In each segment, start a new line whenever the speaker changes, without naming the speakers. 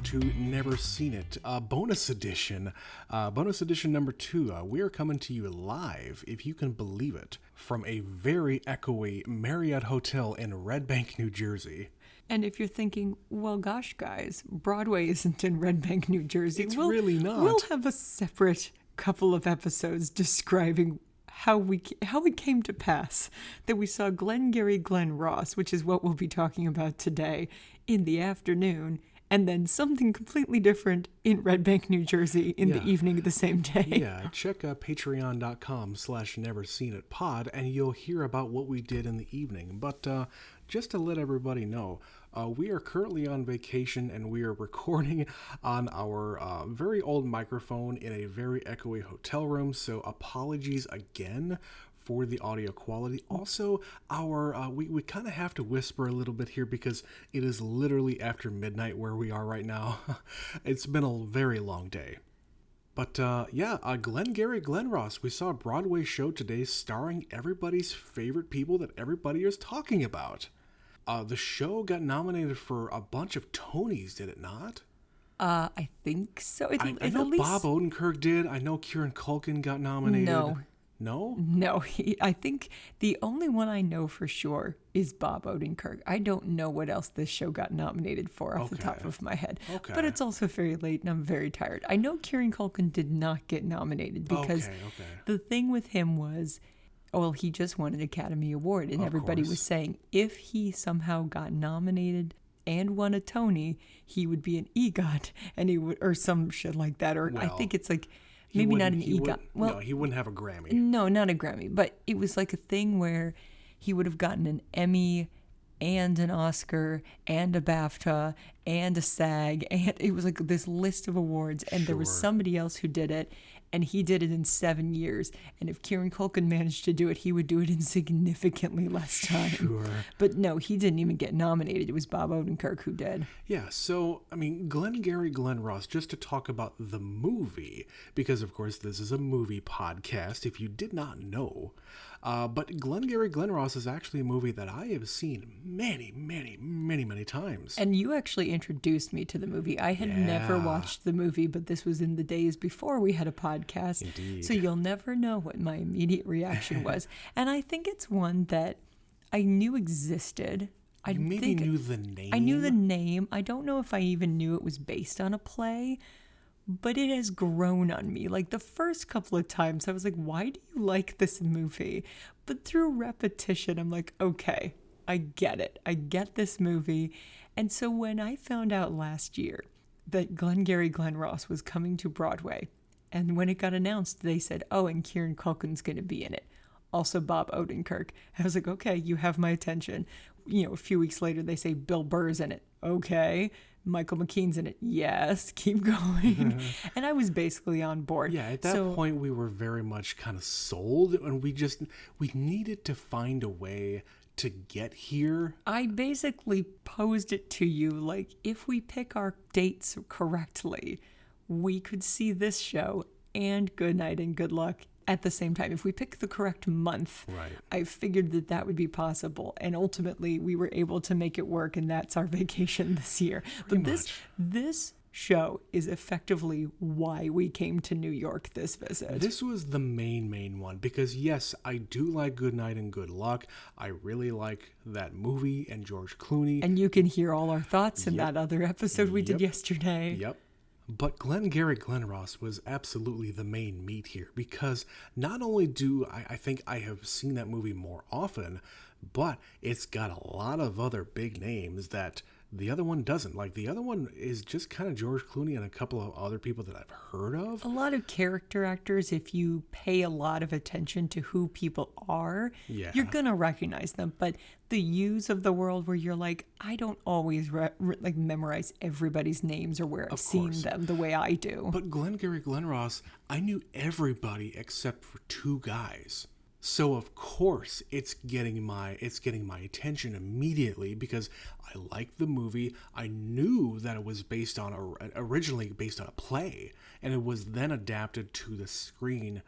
welcome to Never Seen It, bonus edition number 2. We are coming to you live, if you can believe it, from a very echoey Marriott Hotel in Red Bank, New Jersey.
And if you're thinking, well, gosh, guys, Broadway isn't in Red Bank, New Jersey.
It's really not.
We'll have a separate couple of episodes describing how it came to pass that we saw Glengarry Glen Ross, which is what we'll be talking about today, in the afternoon, and then something completely different in Red Bank, New Jersey in the evening of the same day.
Yeah, check patreon.com/neverseenitpod and you'll hear about what we did in the evening. But just to let everybody know, we are currently on vacation and we are recording on our very old microphone in a very echoey hotel room, so apologies again for the audio quality. Also, we kind of have to whisper a little bit here because it is literally after midnight where we are right now. It's been a very long day. But Glengarry Glen Ross, we saw a Broadway show today starring everybody's favorite people that everybody is talking about. The show got nominated for a bunch of Tonys, did it not?
I think so.
I know Bob Odenkirk did. I know Kieran Culkin got nominated. No?
No, I think the only one I know for sure is Bob Odenkirk. I don't know what else this show got nominated for off the top of my head.
Okay.
But it's also very late and I'm very tired. I know Kieran Culkin did not get nominated because the thing with him was, he just won an Academy Award and everybody was saying if he somehow got nominated and won a Tony, he would be an EGOT and he would, or some shit like that. Or I think it's like, maybe not an EGOT.
No, he wouldn't have a Grammy.
No, not a Grammy. But it was like a thing where he would have gotten an Emmy and an Oscar and a BAFTA and a SAG. And it was like this list of awards. And there was somebody else who did it. And he did it in 7 years. And if Kieran Culkin managed to do it, he would do it in significantly less time.
Sure.
But no, he didn't even get nominated. It was Bob Odenkirk who did.
Yeah, so, Glengarry Glen Ross, just to talk about the movie, because, of course, this is a movie podcast, if you did not know. But Glengarry Glen Ross is actually a movie that I have seen many, many, many, many times.
And you actually introduced me to the movie. I had never watched the movie, but this was in the days before we had a podcast.
Indeed.
So you'll never know what my immediate reaction was. And I think it's one that I knew existed.
You maybe knew the name?
I knew the name. I don't know if I even knew it was based on a play. But it has grown on me. Like the first couple of times I was like, why do you like this movie? But through repetition, I'm like, okay, I get it. I get this movie. And so when I found out last year that Glengarry Glen Ross was coming to Broadway, and when it got announced, they said, and Kieran Culkin's going to be in it. Also Bob Odenkirk. I was like, okay, you have my attention. A few weeks later, they say Bill Burr's in it. Okay. Michael McKean's in it. Yes, keep going. And I was basically on board.
Yeah, at that point we were very much kind of sold, and we needed to find a way to get here.
I basically posed it to you like, if we pick our dates correctly, we could see this show and Good Night and Good Luck at the same time. If we pick the correct month, I figured that would be possible. And ultimately, we were able to make it work, and that's our vacation this year. This show is effectively why we came to New York this visit.
This was the main one, because yes, I do like Good Night and Good Luck. I really like that movie and George Clooney.
And you can hear all our thoughts in that other episode we did yesterday.
Yep. But Glengarry Glen Ross was absolutely the main meat here, because not only do I think I have seen that movie more often, but it's got a lot of other big names that the other one doesn't. Like, the other one is just kind of George Clooney and a couple of other people that I've heard of.
A lot of character actors, if you pay a lot of attention to who people are, you're going to recognize them. But the yous of the world where you're like, I don't always memorize everybody's names or where I've seen them the way I do.
But Glengarry Glen Ross, I knew everybody except for 2 guys. So of course it's getting my attention immediately because I liked the movie. I knew that it was originally based on a play, and it was then adapted to the screen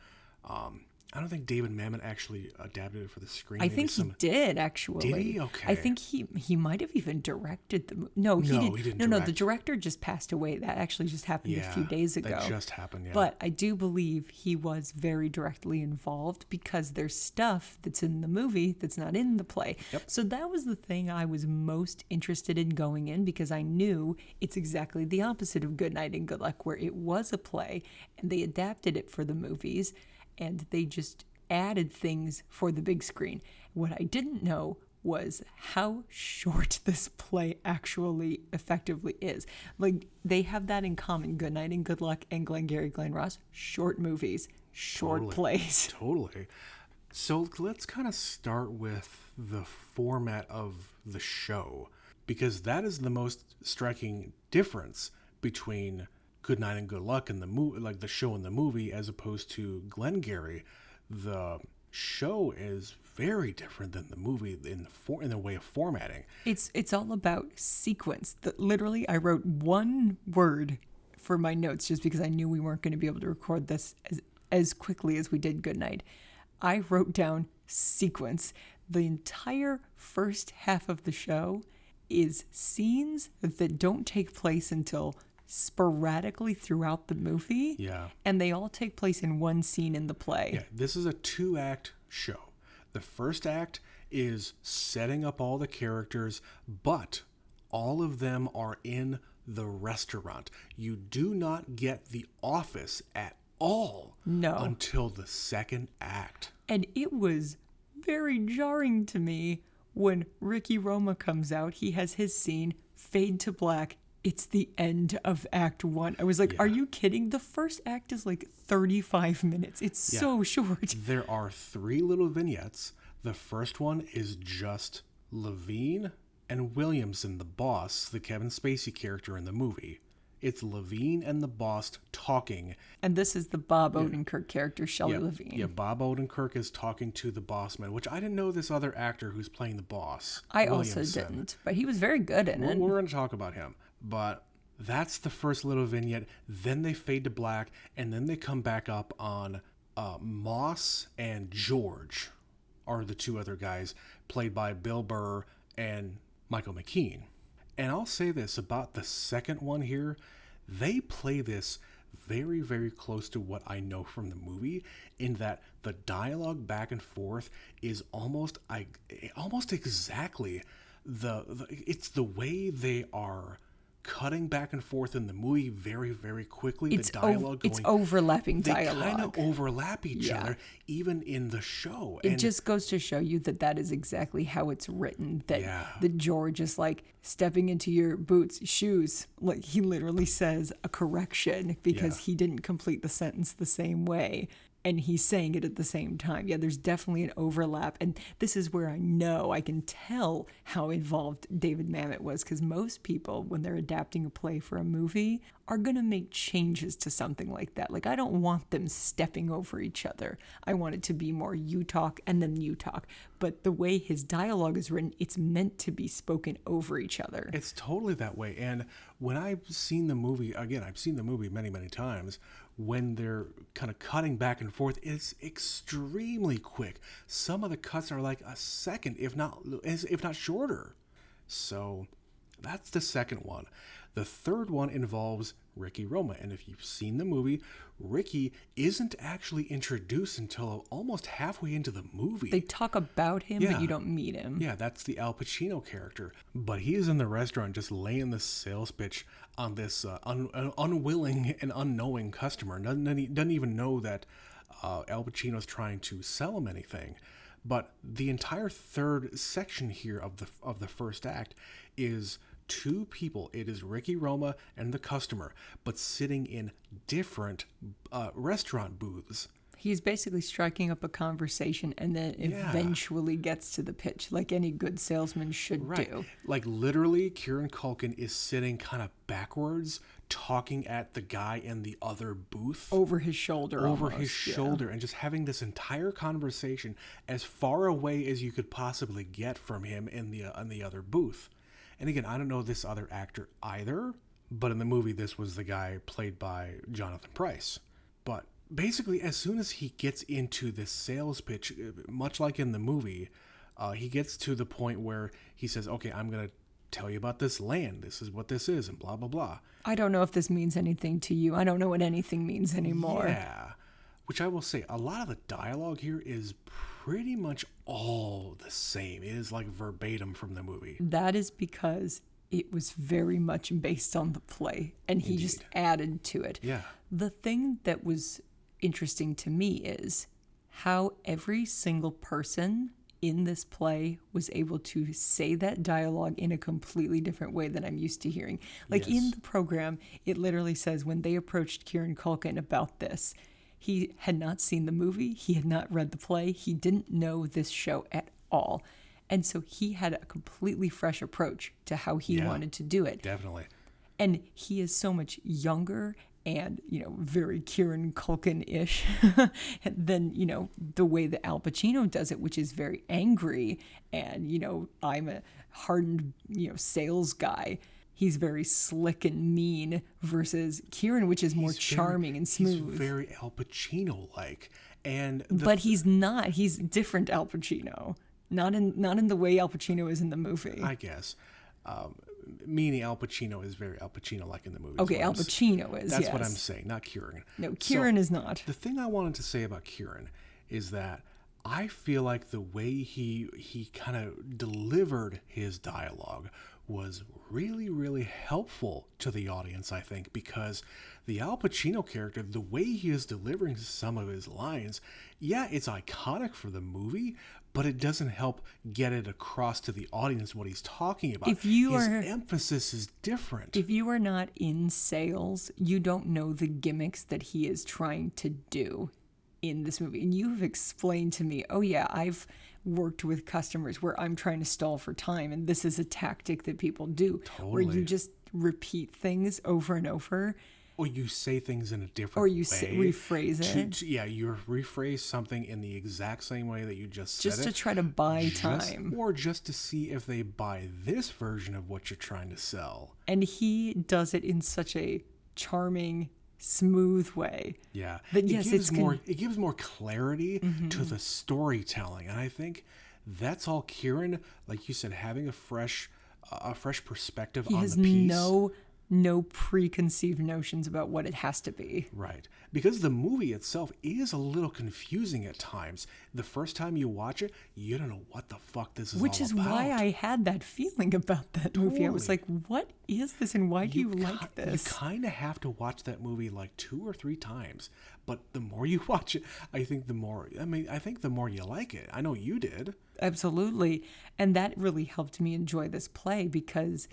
I don't think David Mamet actually adapted it for the screen.
I
Maybe
think he did, actually.
Did he? Okay.
I think he might have even directed the movie. No, he
No,
did.
he didn't
No,
direct.
the director just passed away. That actually just happened a few days ago.
That just happened, yeah.
But I do believe he was very directly involved because there's stuff that's in the movie that's not in the play.
Yep.
So that was the thing I was most interested in going in, because I knew it's exactly the opposite of Good Night and Good Luck, where it was a play and they adapted it for the movies and they just added things for the big screen. What I didn't know was how short this play actually effectively is. Like, they have that in common. Good Night and Good Luck and Glengarry Glen Ross, short movies, short plays.
Totally. So let's kind of start with the format of the show, because that is the most striking difference between Good Night and Good Luck and the movie, like the show and the movie, as opposed to Glengarry. The show is very different than the movie in the way of formatting.
It's all about sequence. Literally, I wrote one word for my notes just because I knew we weren't going to be able to record this as quickly as we did Good Night. I wrote down sequence. The entire first half of the show is scenes that don't take place until sporadically throughout the movie.
Yeah.
And they all take place in one scene in the play.
Yeah, this is a 2-act show. The first act is setting up all the characters, but all of them are in the restaurant. You do not get the office at all until the second act.
And it was very jarring to me when Ricky Roma comes out. He has his scene, fade to black. It's the end of Act 1. I was like, Are you kidding? The first act is like 35 minutes. It's so short.
There are 3 little vignettes. The first one is just Levine and Williamson, the boss, the Kevin Spacey character in the movie. It's Levine and the boss talking.
And this is the Bob Odenkirk character, Shelley Levine.
Yeah, Bob Odenkirk is talking to the boss man, which I didn't know this other actor who's playing the boss.
I also didn't, but he was very good in it.
We're going to talk about him. But that's the first little vignette. Then they fade to black, and then they come back up on Moss and George are the 2 other guys, played by Bill Burr and Michael McKean. And I'll say this about the second one here. They play this very, very close to what I know from the movie, in that the dialogue back and forth is almost exactly it's the way they are cutting back and forth in the movie very, very quickly.
It's overlapping dialogue.
They kind of overlap each other, even in the show.
It just goes to show you that is exactly how it's written. That George is like stepping into your boots, shoes. Like, he literally says a correction because he didn't complete the sentence the same way. And he's saying it at the same time. Yeah, there's definitely an overlap. And this is where I can tell how involved David Mamet was, because most people, when they're adapting a play for a movie, are going to make changes to something like that. Like, I don't want them stepping over each other. I want it to be more you talk and then you talk. But the way his dialogue is written, it's meant to be spoken over each other.
It's totally that way. And when I've seen the movie, again, I've seen the movie many, many times, when they're kind of cutting back and forth, it's extremely quick. Some of the cuts are like a second, if not shorter. So that's the second one. The third one involves Ricky Roma. And if you've seen the movie, Ricky isn't actually introduced until almost halfway into the movie.
They talk about him, but you don't meet him.
Yeah, that's the Al Pacino character. But he is in the restaurant just laying the sales pitch on this unwilling and unknowing customer. Doesn't even know that Al Pacino's trying to sell him anything. But the entire third section here of the first act is 2 people. It is Ricky Roma and the customer, but sitting in different restaurant booths.
He's basically striking up a conversation and then eventually gets to the pitch, like any good salesman should do.
Like, literally, Kieran Culkin is sitting kind of backwards, talking at the guy in the other booth.
Over his shoulder,
and just having this entire conversation as far away as you could possibly get from him in the other booth. And again, I don't know this other actor either, but in the movie, this was the guy played by Jonathan Pryce. But basically, as soon as he gets into this sales pitch, much like in the movie, he gets to the point where he says, okay, I'm going to tell you about this land. This is what this is, and blah, blah, blah.
I don't know if this means anything to you. I don't know what anything means anymore.
Yeah. Which I will say, a lot of the dialogue here is pretty much all the same. It is like verbatim from the movie.
That is because it was very much based on the play, and he
Indeed.
just added to it.
Yeah.
The thing that was interesting to me is how every single person in this play was able to say that dialogue in a completely different way than I'm used to hearing. Like
Yes.
in the program, it literally says when they approached Kieran Culkin about this, he had not seen the movie, he had not read the play, he didn't know this show at all. And so he had a completely fresh approach to how he wanted to do it.
Definitely.
And he is so much younger and, very Kieran Culkin-ish than, the way that Al Pacino does it, which is very angry. And, I'm a hardened, sales guy. He's very slick and mean versus Kieran, which is more charming and smooth.
He's very Al Pacino-like.
But he's not. He's different Al Pacino. Not in the way Al Pacino is in the movie.
I guess. Meaning Al Pacino is very Al Pacino-like in the movie.
Okay, Al Pacino is,
That's
yes.
what I'm saying, not Kieran.
No, Kieran is not.
The thing I wanted to say about Kieran is that I feel like the way he kind of delivered his dialogue was really, really helpful to the audience, I think, because the Al Pacino character, the way he is delivering some of his lines, yeah, it's iconic for the movie, but it doesn't help get it across to the audience what he's talking about. His emphasis is different.
If you are not in sales, you don't know the gimmicks that he is trying to do in this movie. And you've explained to me, oh yeah, I've worked with customers where I'm trying to stall for time, and this is a tactic that people do, where you just repeat things over and over.
Or you say things in a different way.
Or you rephrase it.
You rephrase something in the exact same way that you just said it.
Just to try to buy time.
Or just to see if they buy this version of what you're trying to sell.
And he does it in such a charming, smooth way.
Yeah.
But yes,
it gives more clarity to the storytelling. And I think that's all Kieran, like you said, having a fresh perspective on the piece.
He has no preconceived notions about what it has to be.
Right. Because the movie itself is a little confusing at times. The first time you watch it, you don't know what the fuck this is all about.
Which is why I had that feeling about that movie. I was like, what is this and why do you like this?
You kind of have to watch that movie like 2 or 3 times. But the more you watch it, I think the more you like it. I know you did.
Absolutely. And that really helped me enjoy this play because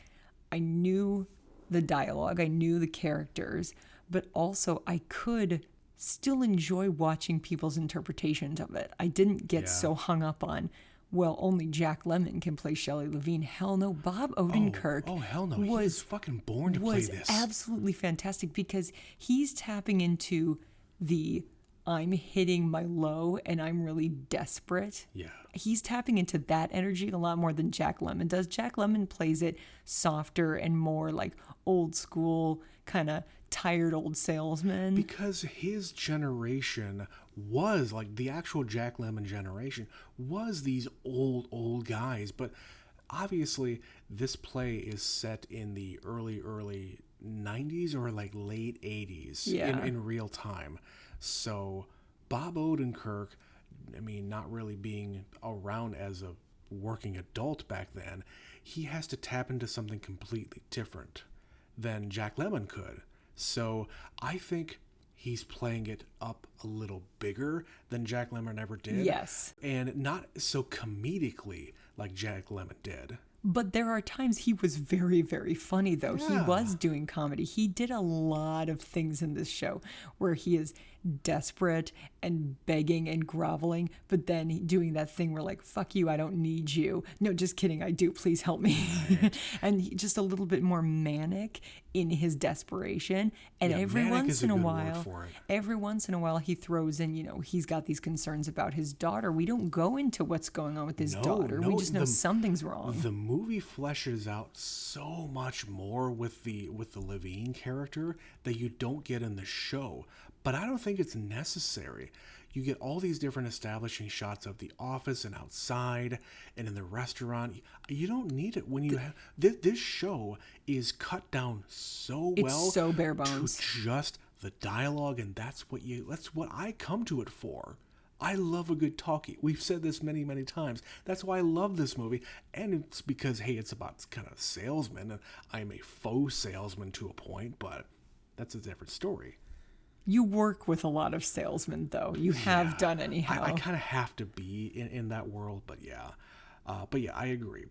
I knew the dialogue, I knew the characters, but also I could still enjoy watching people's interpretations of it. I didn't get so hung up on, well, only Jack Lemmon can play Shelley Levine. Hell no, Bob Odenkirk.
Oh hell no, he was fucking born to play this.
Was absolutely fantastic because he's tapping into the I'm hitting my low and I'm really desperate.
Yeah.
He's tapping into that energy a lot more than Jack Lemmon does. Jack Lemmon plays it softer and more like old school, kind of tired old salesman.
Because his generation was, like the actual Jack Lemmon generation, was these old guys. But obviously this play is set in the early 90s or like late 80s in real time. So Bob Odenkirk, I mean, not really being around as a working adult back then, he has to tap into something completely different than Jack Lemmon could. So I think he's playing it up a little bigger than Jack Lemmon ever did.
Yes.
And not so comedically like Jack Lemmon did.
But there are times he was very, very funny, though.
Yeah.
He was doing comedy. He did a lot of things in this show where he is desperate and begging and groveling, but then doing that thing where like, fuck you, I don't need you. No, just kidding, I do, please help me.
Right.
And just a little bit more manic in his desperation. And
Yeah,
every
manic
once
is a
in a
good word
while,
for it.
he throws in, he's got these concerns about his daughter. We don't go into what's going on with his daughter. We just know something's wrong.
The movie fleshes out so much more with the Levine character that you don't get in the show. But I don't think it's necessary. You get all these different establishing shots of the office and outside and in the restaurant. You don't need it when you have this show is cut down so well.
It's so bare bones.
To just the dialogue, and that's what I come to it for. I love a good talkie. We've said this many, many times. That's why I love this movie. And it's because, hey, it's about kind of salesman, and I'm a faux salesman to a point, but that's a different story.
You work with a lot of salesmen, though. You have done anyhow.
I kind of have to be in that world, but yeah. I agree.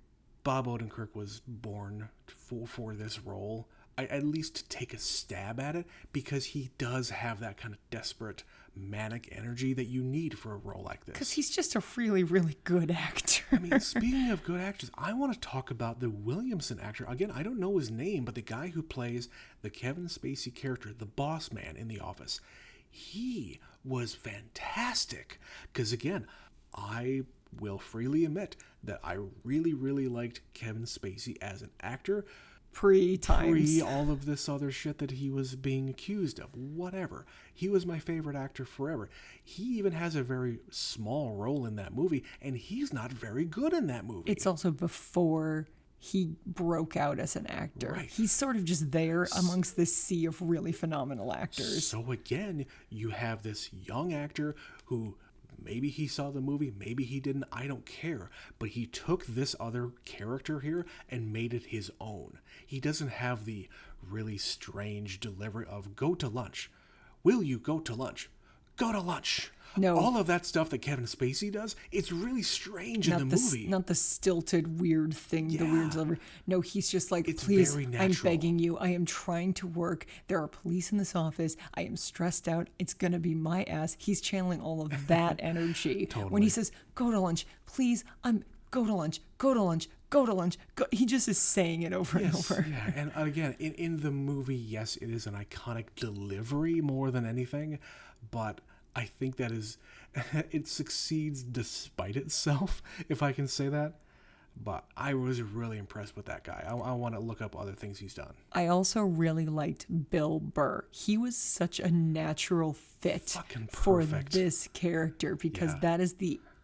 Bob Odenkirk was born for this role. I at least take a stab at it because he does have that kind of desperate, manic energy that you need for a role like this.
Because he's just a really, really good actor.
I mean, speaking of good actors, I want to talk about the Williamson actor. Again, I don't know his name, but the guy who plays the Kevin Spacey character, the boss man in The Office, he was fantastic. Because again, I will freely admit that I really, really liked Kevin Spacey as an actor. Pre all of this other shit that he was being accused of. Whatever. He was my favorite actor forever. He even has a very small role in that movie, and he's not very good in that movie.
It's also before he broke out as an actor.
Right.
He's sort of just there amongst this sea of really phenomenal actors.
So again, you have this young actor who maybe he saw the movie, maybe he didn't, I don't care. But he took this other character here and made it his own. He doesn't have the really strange delivery of go to lunch. Will you go to lunch? Go to lunch.
No.
All of that stuff that Kevin Spacey does, it's really strange in the movie.
Not the stilted weird thing, the weird delivery. No, he's just like,
it's
please,
very
I'm begging you. I am trying to work. There are police in this office. I am stressed out. It's going to be my ass. He's channeling all of that energy.
Totally.
When he says, go to lunch, please, go to lunch, go to lunch, go to lunch. He just is saying it over and over.
Yeah, and again, in the movie, yes, it is an iconic delivery more than anything, but I think that it succeeds despite itself, if I can say that. But I was really impressed with that guy. I want to look up other things he's done.
I also really liked Bill Burr. He was such a natural fit for this character because that is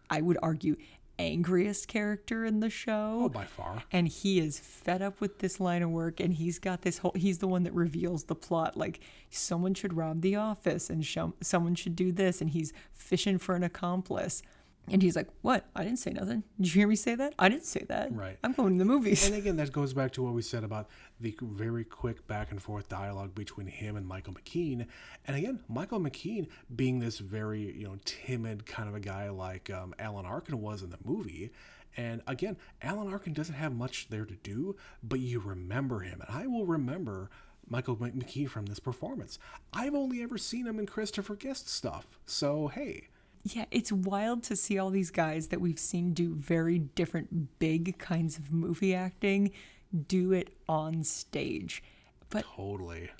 I would argue, angriest character in the show.
Oh, by far.
And he is fed up with this line of work, and he's got he's the one that reveals the plot. Like, someone should rob the office, and someone should do this, and he's fishing for an accomplice. And he's like, what? I didn't say nothing. Did you hear me say that? I didn't say that.
Right.
I'm going to the movies.
And again, that goes back to what we said about the very quick back and forth dialogue between him and Michael McKean. And again, Michael McKean being this very, timid kind of a guy like Alan Arkin was in the movie. And again, Alan Arkin doesn't have much there to do, but you remember him. And I will remember Michael McKean from this performance. I've only ever seen him in Christopher Guest stuff. So, hey.
Yeah, it's wild to see all these guys that we've seen do very different big kinds of movie acting do it on stage. But
totally.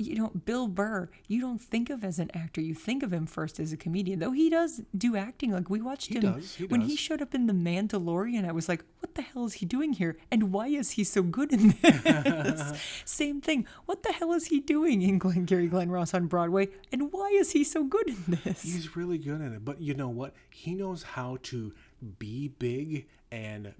Bill Burr, you don't think of as an actor. You think of him first as a comedian, though he does do acting. Like, we watched him when he showed up in The Mandalorian. I was like, what the hell is he doing here? And why is he so good in this? Same thing. What the hell is he doing in Glengarry Glen Ross on Broadway? And why is he so good in this?
He's really good in it. But you know what? He knows how to be big and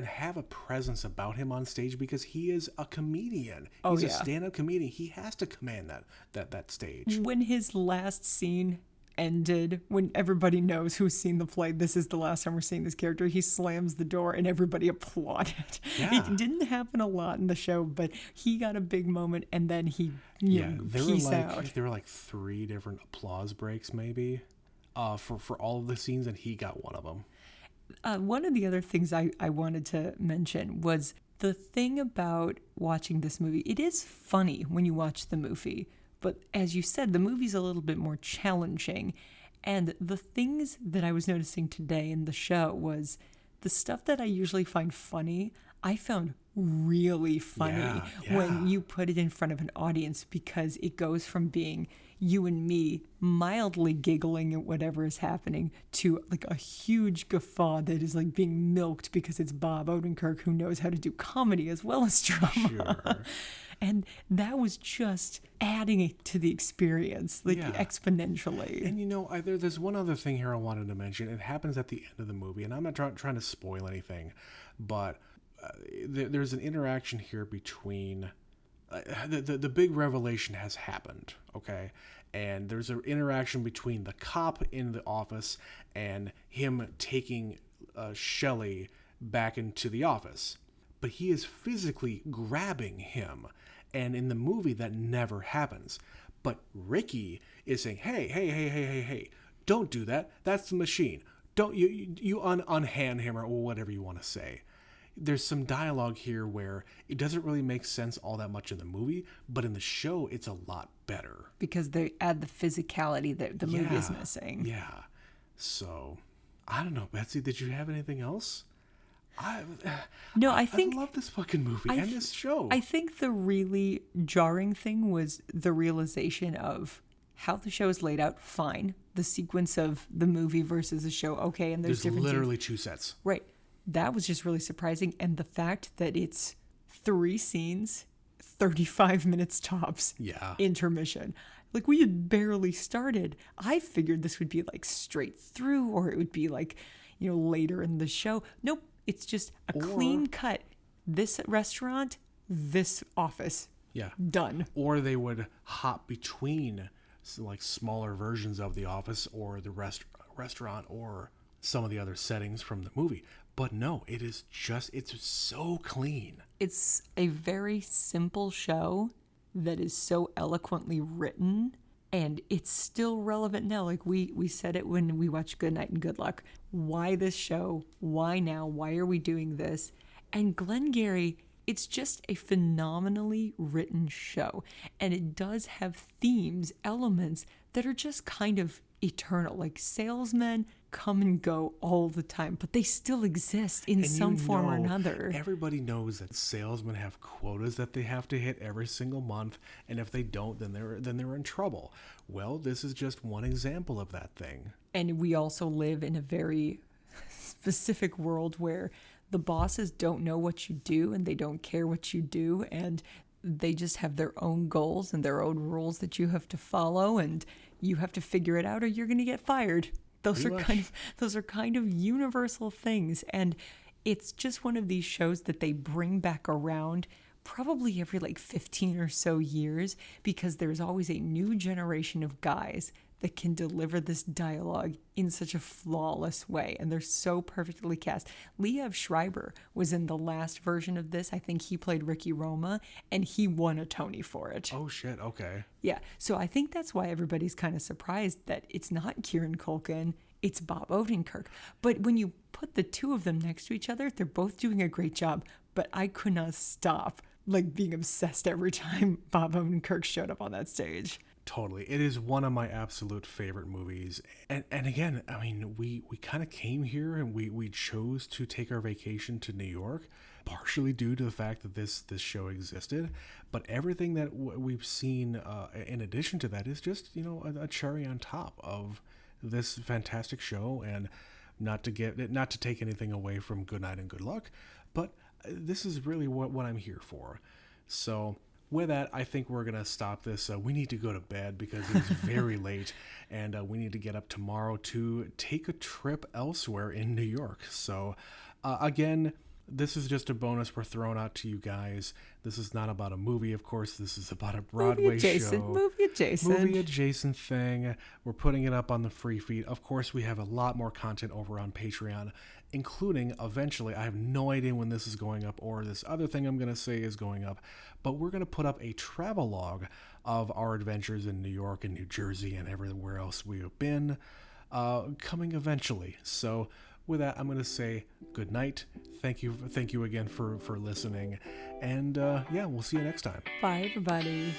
have a presence about him on stage because he is a comedian. He's a stand-up comedian. He has to command that stage.
When his last scene ended, when everybody knows who's seen the play, this is the last time we're seeing this character, he slams the door and everybody applauded. Yeah. It didn't happen a lot in the show, but he got a big moment and then he peaced out.
There were like 3 different applause breaks maybe for all of the scenes, and he got one of them.
One of the other things I wanted to mention was the thing about watching this movie. It is funny when you watch the movie, but as you said, the movie's a little bit more challenging. And the things that I was noticing today in the show was the stuff that I usually find funny, I found really funny
Yeah.
when you put it in front of an audience, because it goes from being you and me mildly giggling at whatever is happening to like a huge guffaw that is like being milked because it's Bob Odenkirk, who knows how to do comedy as well as drama.
Sure.
And that was just adding it to the experience, like exponentially.
And there's one other thing here I wanted to mention. It happens at the end of the movie, and I'm not trying to spoil anything, but there's an interaction here between the big revelation has happened, okay? And there's an interaction between the cop in the office and him taking Shelley back into the office. But he is physically grabbing him. And in the movie, that never happens. But Ricky is saying, hey, don't do that. That's the machine. Don't you unhand him, or whatever you want to say. There's some dialogue here where it doesn't really make sense all that much in the movie, but in the show, it's a lot better.
Because they add the physicality that the movie is missing.
Yeah. So, I don't know, Betsy, did you have anything else? I love this fucking movie and this show.
I think the really jarring thing was the realization of how the show is laid out. Fine. The sequence of the movie versus the show. Okay. And there's different
literally 2 sets.
Right. That was just really surprising. And the fact that it's 3 scenes, 35 minutes tops.
Yeah.
Intermission. Like, we had barely started. I figured this would be like straight through, or it would be like, later in the show. Nope. It's just a clean cut. This restaurant, this office.
Yeah.
Done.
Or they would hop between like smaller versions of the office or the restaurant or some of the other settings from the movie. But no, it's so clean.
It's a very simple show that is so eloquently written, and it's still relevant now. Like we said it when we watched Good Night and Good Luck. Why this show? Why now? Why are we doing this? And Glengarry, it's just a phenomenally written show. And it does have themes, elements that are just kind of eternal. Like salesmen come and go all the time, but they still exist in some form or another.
Everybody knows that salesmen have quotas that they have to hit every single month, and if they don't, then they're in trouble. Well, this is just one example of that thing.
And we also live in a very specific world where the bosses don't know what you do and they don't care what you do, and they just have their own goals and their own rules that you have to follow, and you have to figure it out or you're going to get fired. Those are kind of universal things, and it's just one of these shows that they bring back around probably every like 15 or so years, because there's always a new generation of guys that can deliver this dialogue in such a flawless way, and they're so perfectly cast. Liev Schreiber was in the last version of this. I think he played Ricky Roma, and he won a Tony for it.
Oh shit, okay.
Yeah, so I think that's why everybody's kind of surprised that it's not Kieran Culkin, it's Bob Odenkirk. But when you put the two of them next to each other, they're both doing a great job, but I could not stop like being obsessed every time Bob Odenkirk showed up on that stage.
Totally. It is one of my absolute favorite movies. And again, I mean, we kind of came here and we chose to take our vacation to New York, partially due to the fact that this show existed. But everything that we've seen in addition to that is just, a cherry on top of this fantastic show. And not to take anything away from Good Night and Good Luck, but this is really what I'm here for. So with that, I think we're going to stop this. We need to go to bed because it's very late, and we need to get up tomorrow to take a trip elsewhere in New York. So again, this is just a bonus we're throwing out to you guys. This is not about a movie, of course. This is about a Broadway show. Movie adjacent thing. We're putting it up on the free feed. Of course, we have a lot more content over on Patreon, including eventually, I have no idea when this is going up or this other thing I'm going to say is going up, but we're going to put up a travel log of our adventures in New York and New Jersey and everywhere else we have been, coming eventually. So with that, I'm going to say good night. Thank you again for listening. And we'll see you next time.
Bye, everybody.